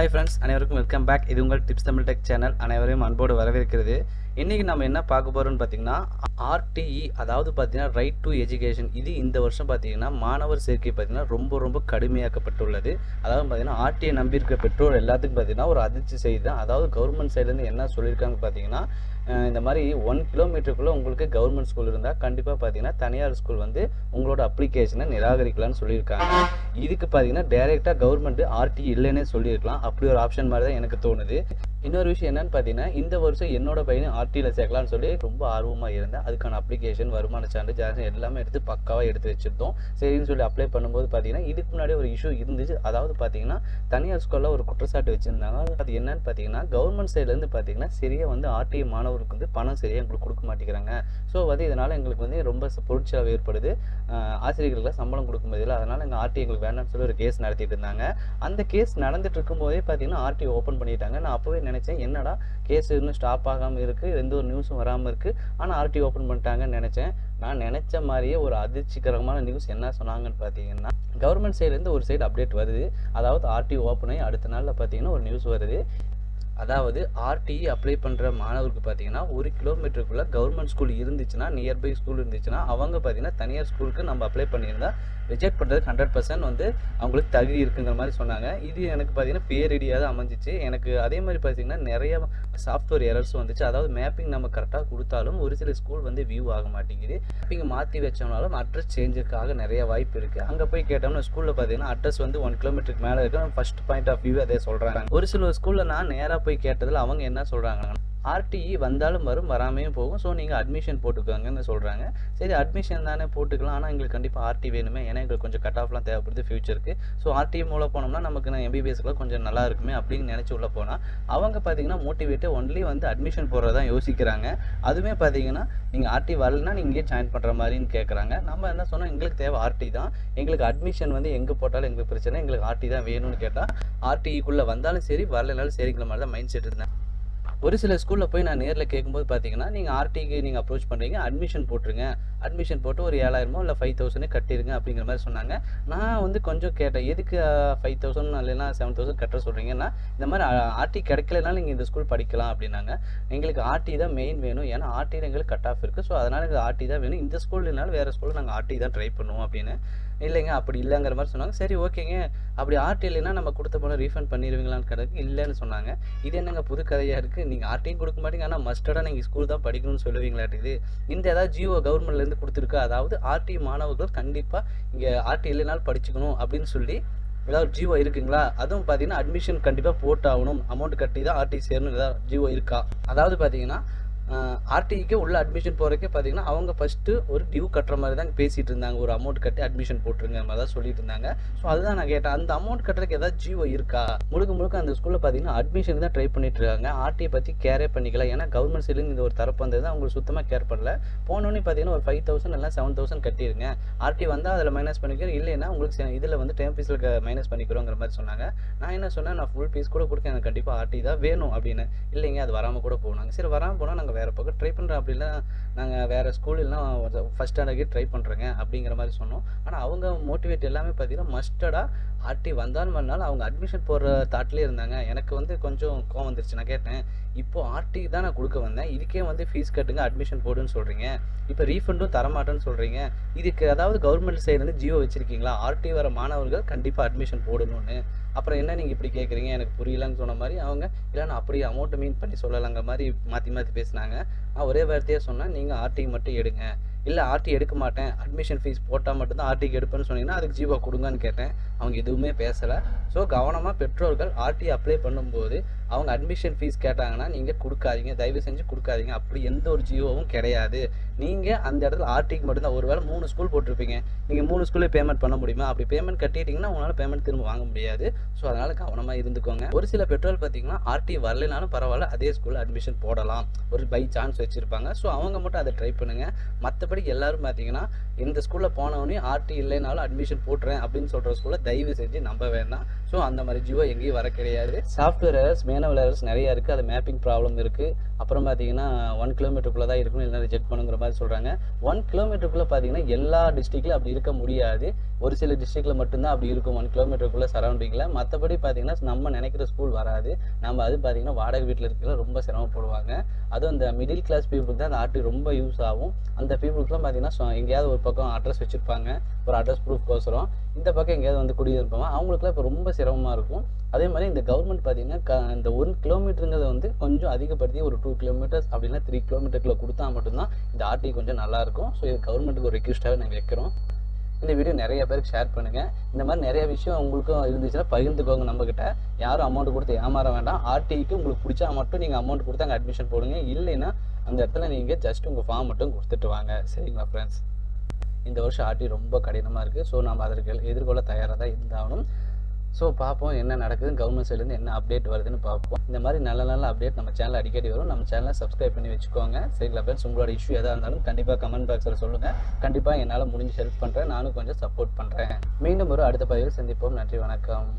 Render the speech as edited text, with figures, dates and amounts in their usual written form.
Hi friends, அனைவருக்கும் welcome back. இது உங்கள் டிப்ஸ் தமிழ் டெக் சேனல். அனைவரையும் அன்போடு வரவேற்கிறது. இன்னைக்கு நம்ம என்ன பார்க்க போறோம்னு பார்த்தீங்கன்னா RTE, அதாவது பார்த்தீங்கன்னா ரைட் டு எஜுகேஷன். இது இந்த வருஷம் பார்த்தீங்கன்னா மாணவர் சேர்க்கை பார்த்தீங்கன்னா ரொம்ப கடுமையாக்கப்பட்டுள்ளது. அதாவது பார்த்தீங்கன்னா RTE நம்பியிருக்க பெற்றோர் எல்லாத்துக்கும் பார்த்தீங்கன்னா ஒரு அதிர்ச்சி செய்தி தான். அதாவது கவர்மெண்ட் சைட்லேருந்து என்ன சொல்லியிருக்காங்க பார்த்தீங்கன்னா, இந்த மாதிரி 1 கிலோமீட்டருக்குள்ளே உங்களுக்கு கவர்மெண்ட் ஸ்கூல் இருந்தால் கண்டிப்பாக பார்த்தீங்கன்னா தனியார் ஸ்கூல் வந்து உங்களோட அப்ளிகேஷனை நிராகரிக்கலாம்னு சொல்லியிருக்காங்க. இதுக்கு பார்த்தீங்கன்னா டைரெக்டாக கவர்மெண்ட் RTE இல்லைன்னே சொல்லியிருக்கலாம். அப்படி ஒரு ஆப்ஷன் மாதிரி தான் எனக்கு தோணுது. இன்னொரு விஷயம் என்னன்னு பார்த்தீங்கன்னா, இந்த வருஷம் என்னோட பையனை RTEல சேர்க்கலாம்னு சொல்லி ரொம்ப ஆர்வமாக இருந்தேன். அதுக்கான அப்ளிகேஷன், வருமான சான்று, ஜாதி எல்லாமே எடுத்து பக்காவாக எடுத்து வச்சுருந்தோம். சரின்னு சொல்லி அப்ளை பண்ணும்போது பார்த்தீங்கன்னா இதுக்கு முன்னாடி ஒரு இஷ்யூ இருந்துச்சு. அதாவது பார்த்தீங்கன்னா தனியார் ஸ்கூலில் ஒரு குற்றச்சாட்டு வச்சுருந்தாங்க. அது என்னன்னு பார்த்தீங்கன்னா, கவர்மெண்ட் சைட்லேருந்து பார்த்தீங்கன்னா சரியாக வந்து RTE மாணவருக்கு வந்து பணம் சரியாக எங்களுக்கு கொடுக்க மாட்டேங்கிறாங்க. ஸோ வந்து இதனால் எங்களுக்கு வந்து ரொம்ப பொருட்செலவு ஏற்படுது. ஆசிரியர்களுக்கு சம்பளம் கொடுக்க முடியல. அதனால் எங்கள் RTE எங்களுக்கு வேண்டாம்னு சொல்லி ஒரு கேஸ் நடத்திட்டு இருந்தாங்க. அந்த கேஸ் நடந்துட்டு இருக்கும்போதே பார்த்தீங்கன்னா RTE ஓப்பன் பண்ணிட்டாங்க. நான் அப்போவே நினச்சேன், என்னடா கேஸ் இன்னும் ஸ்டாப் ஆகாமல் இருக்குது, எந்த ஒரு நியூஸும் வராமல் இருக்குது, ஆனால் RTE ஓப்பன் பண்ணிட்டாங்கன்னு நினச்சேன். நான் நினச்ச மாதிரியே ஒரு அதிர்ச்சிகரமான நியூஸ் என்ன சொன்னாங்கன்னு பார்த்தீங்கன்னா, கவர்மெண்ட் சைட்லேருந்து ஒரு சைடு அப்டேட் வருது. அதாவது RTE ஓப்பன் ஆகி அடுத்த நாளில் பார்த்தீங்கன்னா ஒரு நியூஸ் வருது. அதாவது RTE அப்ளை பண்ணுற மாணவருக்கு பார்த்தீங்கன்னா 1 கிலோமீட்டருக்குள்ளே கவர்மெண்ட் ஸ்கூல் இருந்துச்சுன்னா, நியர்பை ஸ்கூல் இருந்துச்சுன்னா, அவங்க பார்த்தீங்கன்னா தனியார் ஸ்கூலுக்கு நம்ம அப்ளை பண்ணியிருந்தால் ரிஜெக்ட் பண்ணுறதுக்கு 100% வந்து அவங்களுக்கு தகுதி இருக்குங்கிற மாதிரி சொன்னாங்க. இது எனக்கு பார்த்தீங்கன்னா பேரிடியாக தான் அமைஞ்சிச்சு. எனக்கு அதே மாதிரி பார்த்தீங்கன்னா நிறைய சாஃப்ட்வேர் எரர்ஸ் வந்துச்சு. அதாவது மேப்பிங் நம்ம கரெக்டாக கொடுத்தாலும் ஒரு சில ஸ்கூல் வந்து வியூ ஆக மாட்டேங்குது. மேப்பிங் மாற்றி வச்சோம்னாலும் அட்ரஸ் சேஞ்சுக்காக நிறைய வாய்ப்பு இருக்குது. அங்கே போய் கேட்டோம்னா ஸ்கூலில் பார்த்தீங்கன்னா அட்ரஸ் வந்து 1 கிலோமீட்டருக்கு மேலே இருக்குது. ஃபர்ஸ்ட் பாயிண்ட் ஆஃப் வியூ அதே சொல்கிறாங்க. ஒரு சில ஸ்கூலில் நான் நேராக போய் கேட்டதில் அவங்க என்ன சொல்கிறாங்கன்னா, RTE வந்தாலும் வரும், வராமையும் போகும். ஸோ நீங்கள் அட்மிஷன் போட்டுக்கோங்கன்னு சொல்கிறாங்க. சரி, அட்மிஷன் தானே போட்டுக்கலாம், ஆனால் எங்களுக்கு கண்டிப்பாக RTE வேணுமே, ஏன்னா எங்களுக்கு கொஞ்சம் கட் ஆஃப்லாம் தேவைப்படுது ஃபியூச்சருக்கு. ஸோ RTE மூலம் போனோம்னா நமக்கு நான் MBBSக்குலாம் கொஞ்சம் நல்லா இருக்குமே அப்படின்னு நினச்சி உள்ளே போனால் அவங்க பார்த்தீங்கன்னா மோட்டிவேட்டு ஒன்லி வந்து அட்மிஷன் போடுறதான் யோசிக்கிறாங்க. அதுவே பார்த்தீங்கன்னா நீங்கள் RTE வரலைன்னா நீங்கள் இங்கே ஜாயின் பண்ணுற மாதிரின்னு கேட்குறாங்க. நம்ம என்ன சொன்னோம், எங்களுக்கு தேவை RTE தான், எங்களுக்கு அட்மிஷன் வந்து எங்கே போட்டாலும் எங்களுக்கு பிரச்சனை, எங்களுக்கு RTE தான் வேணும்னு கேட்டால் RTEக்குள்ளே வந்தாலும் சரி வரலைனாலும் சரிங்கிற மாதிரி தான் மைண்ட் செட் இருந்தேன். ஒரு சில ஸ்கூலில் போய் நான் நேரில் கேட்கும்போது பார்த்தீங்கன்னா, நீங்கள் RTEக்கு நீங்கள் அப்ரோச் பண்ணுறீங்க, அட்மிஷன் போட்டுருங்க, அட்மிஷன் போட்டு ஒரு 7000 இல்லை 5000 கட்டிடுங்க அப்படிங்கிற மாதிரி சொன்னாங்க. நான் வந்து கொஞ்சம் கேட்டேன், எதுக்கு 5000 இல்லைன்னா 7000 கட்ட சொல்கிறீங்கன்னா, இந்த மாதிரி RTE கிடைக்கலனாலும் நீங்கள் இந்த ஸ்கூல் படிக்கலாம் அப்படின்னாங்க. எங்களுக்கு RTE தான் மெயின் வேணும், ஏன்னா RTE எங்களுக்கு கட் ஆஃப் இருக்குது. ஸோ அதனால் எங்களுக்கு RTE தான் வேணும், இந்த ஸ்கூல் இல்லைனாலும் வேறு ஸ்கூலில் நாங்கள் RTE தான் ட்ரை பண்ணுவோம் அப்படின்னு. இல்லைங்க அப்படி இல்லைங்கிற மாதிரி சொன்னாங்க. சரி ஓகேங்க, அப்படி RTE இல்லைன்னா நம்ம கொடுத்த பணம் ரீஃபண்ட் பண்ணிடுவீங்களான்னு கிடக்கு இல்லைன்னு சொன்னாங்க. இது என்னங்க புது கதையாக இருக்குது, நீங்கள் RTE கொடுக்க மாட்டீங்க, ஆனால் மஸ்டடாக நீங்கள் ஸ்கூல் தான் படிக்கணும்னு சொல்லுவீங்களாட்டுது. இந்த ஏதாவது ஜியோ கவர்மெண்ட்லேருந்து கொடுத்துருக்கா, அதாவது RTE மாணவர்கள் கண்டிப்பாக இங்கே RTE இல்லைனாலும் படிச்சுக்கணும் அப்படின்னு சொல்லி ஏதாவது ஜியோ இருக்குங்களா? அதுவும் பார்த்தீங்கன்னா அட்மிஷன் கண்டிப்பாக போட்டாகணும், அமௌண்ட் கட்டி தான் RTE சேரணும், ஏதாவது ஜியோ இருக்கா? அதாவது பார்த்தீங்கன்னா RTEக்கு உள்ள அட்மிஷன் போகிறக்கே பார்த்தீங்கன்னா அவங்க ஃபஸ்ட்டு ஒரு டியூ கட்டுற மாதிரி தான் பேசிகிட்டு இருந்தாங்க. ஒரு அமௌண்ட் கட்டி அட்மிஷன் போட்டுருங்க மாதிரி தான் சொல்லிட்டு இருந்தாங்க. ஸோ அதுதான் நான் கேட்டேன், அந்த அமௌண்ட் கட்டுறதுக்கு ஏதாவது ஜியோ இருக்கா? முழுக்க அந்த ஸ்கூலில் பார்த்தீங்கன்னா அட்மிஷன் தான் ட்ரை பண்ணிட்டு இருக்காங்க. RTE பற்றி கேரே பண்ணிக்கல, ஏன்னா கவர்மெண்ட் சைட்லேருந்து இந்த ஒரு தரப்பு வந்தது தான் அவங்களுக்கு சுத்தமாக கேர் பண்ணல. போனோன்னே பார்த்தீங்கன்னா ஒரு 5000 இல்லை 7000 கட்டிடுங்க, RTE வந்தால் அதில் மைனஸ் பண்ணிக்கிறோம், இல்லைன்னா உங்களுக்கு இதில் வந்து டேர்ம் ஃபீஸில் மைனஸ் பண்ணிக்கிறோங்கிற மாதிரி சொன்னாங்க. நான் என்ன சொன்னேன், நான் ஃபுல் ஃபீஸ் கூட கொடுக்க எனக்கு கண்டிப்பாக RTE தான் வேணும் அப்படின்னு. இல்லைங்க அது வராமல் கூட போனாங்க. சரி வராமல் போனால் நாங்கள் வேறு பக்கம் ட்ரை பண்ணுறோம், அப்படின்னா நாங்கள் வேறு ஸ்கூல்லாம் ஃபஸ்ட் ஸ்டாண்டர்டுக்கே ட்ரை பண்ணுறேங்க அப்படிங்கிற மாதிரி சொன்னோம். ஆனால் அவங்க மோட்டிவேட் எல்லாமே பார்த்தீங்கன்னா மஸ்டடாக RTE வந்தாலும் வரனாலும் அவங்க அட்மிஷன் போடுற தாட்லேயே இருந்தாங்க. எனக்கு வந்து கொஞ்சம் கோவம் வந்துருச்சு. நான் கேட்டேன், இப்போது RTE தான் நான் கொடுக்க வந்தேன், இதுக்கே வந்து ஃபீஸ் கட்டுங்க அட்மிஷன் போடுன்னு சொல்கிறீங்க, இப்போ ரீஃபண்டும் தரமாட்டேன்னு சொல்கிறீங்க, இதுக்கு அதாவது கவர்மெண்ட் சைட்லேருந்து ஜியோ வச்சுருக்கீங்களா, RTE வர மாணவர்கள் கண்டிப்பாக அட்மிஷன் போடணும்னு, அப்புறம் என்ன நீங்கள் இப்படி கேட்குறீங்க, எனக்கு புரியலன்னு சொன்ன மாதிரி அவங்க, இல்லை நான் அப்படியே அமௌண்ட்டை மீன் பண்ணி சொல்லலாங்கிற மாதிரி மாற்றி பேசினாங்க. நான் ஒரே வார்த்தையாக சொன்னேன், நீங்கள் RTE மட்டும் எடுங்க, இல்லை RTE எடுக்க மாட்டேன், அட்மிஷன் ஃபீஸ் போட்டால் மட்டும்தான் RTEக்கு எடுப்பேன்னு சொன்னீங்கன்னா அதுக்கு ஜீவோ கொடுங்கன்னு கேட்டேன். அவங்க எதுவுமே பேசலை. ஸோ கவனமாக பெற்றோர்கள் RTE அப்ளை பண்ணும்போது அவங்க அட்மிஷன் ஃபீஸ் கேட்டாங்கன்னா நீங்கள் கொடுக்காதீங்க, தயவு செஞ்சு கொடுக்காதீங்க. அப்படி எந்த ஒரு ஜியோவும் கிடையாது. நீங்கள் அந்த இடத்துல RTEக்கு மட்டும்தான். ஒருவேளை 3 ஸ்கூல் போட்டிருப்பீங்க, நீங்கள் 3 ஸ்கூல்லே பேமெண்ட் பண்ண முடியுமா? அப்படி பேமெண்ட் கட்டிட்டீங்கன்னா உங்களால் பேமெண்ட் திரும்ப வாங்க முடியாது. ஸோ அதனால் கவனமாக இருந்துக்கோங்க. ஒரு சில பெற்றோர் பார்த்தீங்கன்னா RTE வரலைனாலும் பரவாயில்ல, அதே ஸ்கூலில் அட்மிஷன் போடலாம், ஒரு பை சான்ஸ் வச்சுருப்பாங்க. ஸோ அவங்க மட்டும் அதை ட்ரை பண்ணுங்கள். மற்றபடி எல்லாரும் பார்த்தீங்கன்னா இந்த ஸ்கூலில் போனவொடனே RTE இல்லைனாலும் அட்மிஷன் போட்டுறேன் அப்படின்னு சொல்கிற ஸ்கூலில் தயவு செஞ்சு நம்ப வேண்டாம். ஸோ அந்த மாதிரி ஜியோ எங்கேயும் வர கிடையாது. சாஃப்ட்வேர் எரர்ஸ், மேனுவல் எரர்ஸ் நிறையா இருக்குது. அது மேப்பிங் ப்ராப்ளம் இருக்குது. அப்புறம் பார்த்தீங்கன்னா 1 கிலோமீட்டருக்குள்ளே தான் இருக்கணும், இல்லைனா ரிஜெக்ட் பண்ணுங்கிற மாதிரி சொல்கிறாங்க. 1 கிலோமீட்டருக்குள்ளே பார்த்தீங்கன்னா எல்லா டிஸ்ட்ரிக்ட்லையும் அப்படி இருக்க முடியாது. ஒரு சில டிஸ்ட்ரிக்டில் மட்டும்தான் அப்படி இருக்கும் 1 கிலோமீட்டருக்குள்ளே சரௌண்டிங்கில். மற்றபடி பார்த்தீங்கன்னா நம்ம நினைக்கிற ஸ்கூல் வராது. நம்ம அது பார்த்தீங்கன்னா வாடகை வீட்டில் இருக்கிற ரொம்ப சிரமப்படுவாங்க. அதுவும் அந்த மிடில் கிளாஸ் பீப்புளுக்கு தான் அந்த ஆர்டி ரொம்ப யூஸ் ஆகும். அந்த பீப்புளுக்குலாம் பார்த்தீங்கன்னா எங்கேயாவது ஒரு பக்கம் அட்ரஸ் வச்சுருப்பாங்க, ஒரு அட்ரஸ் ப்ரூஃப்கோசரம். இந்த பக்கம் எங்கேயாவது வந்து குடியிருப்பாங்க. அவங்களுக்குலாம் இப்போ ரொம்ப சிரமமாக இருக்கும். அதே மாதிரி இந்த கவர்மெண்ட் பார்த்தீங்கன்னா இந்த 1 கிலோமீட்டருங்கிறத வந்து கொஞ்சம் அதிகப்படுத்தி ஒரு 2 கிலோமீட்டர்ஸ் அப்படின்னா 3 கிலோமீட்டருக்குள்ள கொடுத்தா மட்டும்தான் இந்த ஆர்டி கொஞ்சம் நல்லாயிருக்கும். ஸோ இது கவர்மெண்ட்டுக்கு ஒரு ரெக்வஸ்ட்டாகவே நாங்கள் வைக்கிறோம். இந்த வீடியோ நிறைய பேருக்கு ஷேர் பண்ணுங்கள். இந்த மாதிரி நிறைய விஷயம் உங்களுக்கும் இருந்துச்சுன்னா பகிர்ந்துக்கோங்க நம்மக்கிட்ட. யாரும் அமௌண்ட் கொடுத்து ஏமாற வேண்டாம். ஆர்டிக்கு உங்களுக்கு பிடிச்சா மட்டும் நீங்கள் அமௌண்ட் கொடுத்து அங்கே அட்மிஷன் போடுங்க. இல்லைன்னா அந்த இடத்துல நீங்கள் ஜஸ்ட் உங்கள் ஃபார்ம் மட்டும் கொடுத்துட்டு வாங்க. சரிங்களா ஃப்ரெண்ட்ஸ்? இந்த வருஷம் ஆர்டி ரொம்ப கடினமாக இருக்குது. ஸோ நம்ம அதற்கு எதிர்கொள்ள தயாராக தான் இருந்தாலும். ஸோ பார்ப்போம் என்ன நடக்குது, கவர்மெண்ட் சைட்லேருந்து என்ன அப்டேட் வருதுன்னு பார்ப்போம். இந்த மாதிரி நல்ல நல்ல அப்டேட் நம்ம சேனல் அடிக்கடி வரும். நம்ம சேனலை சப்ஸ்கிரைப் பண்ணி வச்சுக்கோங்க. சரிங்களா ஃப்ரெண்ட்ஸ்? உங்களோட இஷ்யூ எதாக இருந்தாலும் கண்டிப்பாக கமெண்ட் பாக்ஸில் சொல்லுங்கள். கண்டிப்பாக என்னால் முடிஞ்சு ஹெல்ப் பண்ணுறேன். நானும் கொஞ்சம் சப்போர்ட் பண்ணுறேன். மீண்டும் ஒரு அடுத்த பதிவில் சந்திப்போம். நன்றி, வணக்கம்.